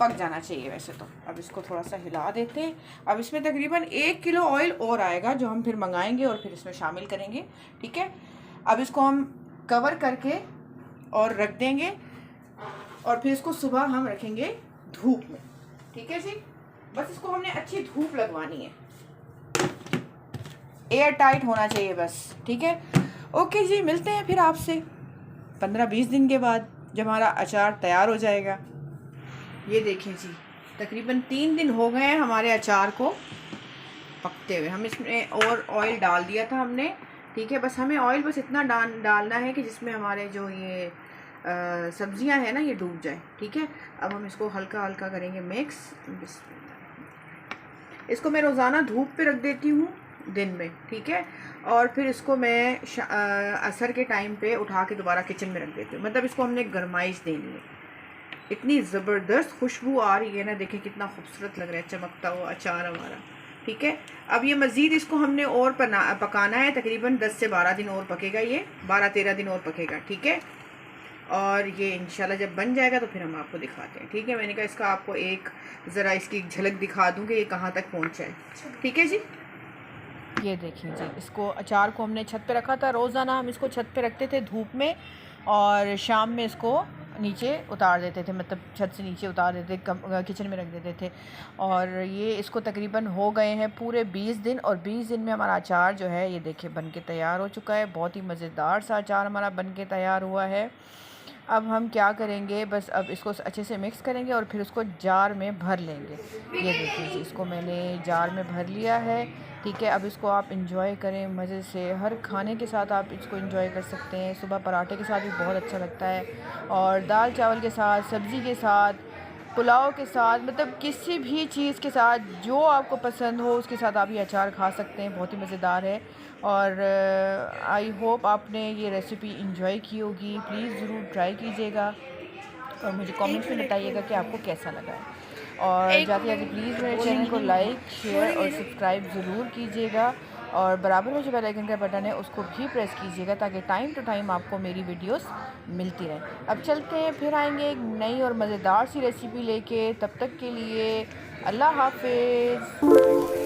पक जाना चाहिए वैसे तो। अब इसको थोड़ा सा हिला देते हैं। अब इसमें तकरीबन 1 किलो ऑयल और आएगा जो हम फिर मंगाएंगे और फिर इसमें शामिल करेंगे, ठीक है। अब इसको हम कवर करके और रख देंगे और फिर इसको सुबह हम रखेंगे धूप में, ठीक है जी। बस इसको हमने अच्छी धूप लगवानी है, एयर टाइट होना चाहिए बस, ठीक है। ओके जी, मिलते हैं फिर आपसे 15-20 दिन के बाद जब हमारा अचार तैयार हो जाएगा। ये देखिए जी, तकरीबन 3 दिन हो गए हैं हमारे अचार को पकते हुए। हम इसमें और ऑयल डाल दिया था हमने, ठीक है। बस हमें ऑयल बस इतना डालना है कि जिसमें हमारे जो ये सब्जियां हैं ना ये डूब जाए, ठीक है। अब हम इसको हल्का हल्का करेंगे मिक्स। इसको मैं रोज़ाना धूप पे रख देती हूँ दिन में, ठीक है। और फिर इसको मैं असर के टाइम पे उठा के दोबारा किचन में रख देती हूँ। मतलब इसको हमने गरमाइश देनी है। इतनी ज़बरदस्त खुशबू आ रही है ना, देखिए कितना खूबसूरत लग रहा है चमकता हुआ अचार हमारा, ठीक है। अब ये मज़ीद इसको हमने और पकाना है, तकरीबन 10 से 12 दिन और पकेगा, ये 12-13 दिन और पकेगा, ठीक है। और ये इंशाल्लाह जब बन जाएगा तो फिर हम आपको दिखाते हैं, ठीक है। मैंने कहा इसका आपको एक ज़रा इसकी झलक दिखा दूँ कि ये कहाँ तक पहुँचा है, ठीक है जी। ये देखिए जी, इसको अचार को हमने छत पे रखा था। रोज़ाना हम इसको छत पे रखते थे धूप में और शाम में इसको नीचे उतार देते थे, मतलब छत से नीचे उतार देते, किचन में रख देते थे। और ये इसको तकरीबन हो गए हैं पूरे 20 दिन और 20 दिन में हमारा अचार जो है ये देखिए बन के तैयार हो चुका है। बहुत ही मज़ेदार सा अचार हमारा बन के तैयार हुआ है। अब हम क्या करेंगे, बस अब इसको अच्छे से मिक्स करेंगे और फिर उसको जार में भर लेंगे। ये देखिए जी, इसको मैंने जार में भर लिया है, ठीक है। अब इसको आप इंजॉय करें मज़े से, हर खाने के साथ आप इसको इंजॉय कर सकते हैं। सुबह पराठे के साथ भी बहुत अच्छा लगता है और दाल चावल के साथ, सब्ज़ी के साथ, पुलाव के साथ, मतलब किसी भी चीज़ के साथ जो आपको पसंद हो उसके साथ आप ये अचार खा सकते हैं। बहुत ही मज़ेदार है और आई होप आपने ये रेसिपी इंजॉय की होगी। प्लीज़ ज़रूर ट्राई कीजिएगा और मुझे कमेंट्स में बताइएगा कि आपको कैसा लगा है। और जाते जाते प्लीज़ मेरे चैनल को लाइक, शेयर और सब्सक्राइब ज़रूर कीजिएगा और बराबर में जो बेल आइकन का बटन है उसको भी प्रेस कीजिएगा ताकि टाइम टू टाइम आपको मेरी वीडियोस मिलती रहे। अब चलते हैं, फिर आएंगे एक नई और मज़ेदार सी रेसिपी लेके। तब तक के लिए अल्लाह हाफ़िज़।